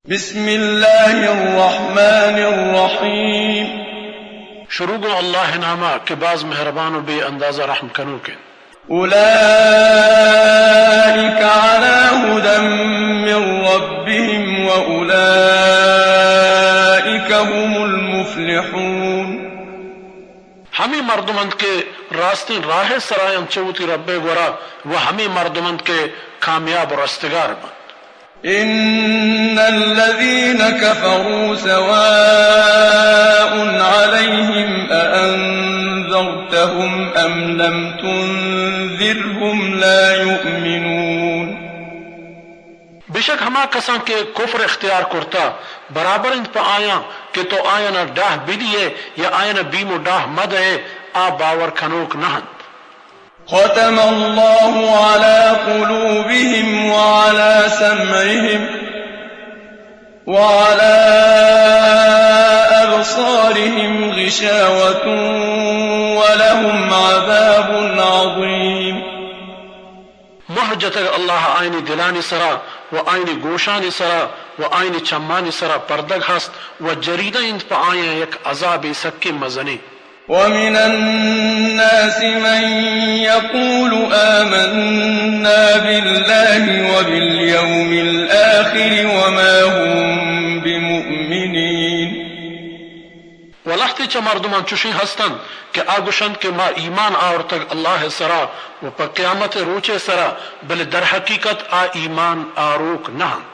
بسم اللہ الرحمن الرحیم شروع گو اللہ نامہ کہ باز مہربان و بے اندازہ رحم کنو کے اولئک علی ہدی من ربہم واولئک هم المفلحون ہمیں مردمند کے راستے راہ سرائم چوتی رب گورا وہ ہمیں مردمند کے کامیاب و رستگار بند ان الذين كفروا سواء عليهم أأنذرتهم ام لم تنذرهم لا يؤمنون بشک ہما کساں کے کفر اختیار کرتا برابر ان پہ آیا کہ تو آیا نہ ڈاہ بلیے یا آیا نہ بیم و ڈاہ مد ہے آ باور کھنوک نہند ختم اللہ على قلوبهم وعلى سمعهم وعلى أبصارهم غشاوة ولهم عذاب عظيم محجت اللہ آئینی دلانی سرا و آئینی گوشانی سرا و آئینی چمانی سرا پردگ ہست و جریدہ انت پہ آئیں یک عذاب سکے مزنی ومن الناس من يقول آمنا بالله وباليوم الآخر وما هم بمؤمنين ولختی چا مردمان چوشی ہستن کہ آگوشند کہ ما ایمان آورتگ اللہ سرا و پا قیامت روچے سرا بل در حقیقت آ ایمان آروک نہن